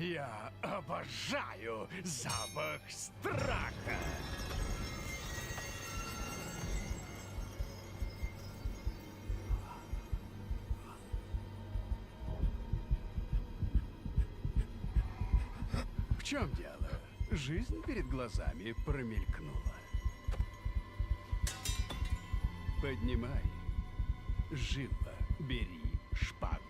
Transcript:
Я обожаю запах страха. В чем дело? Жизнь перед глазами промелькнула. Поднимай. Живо бери шпагу.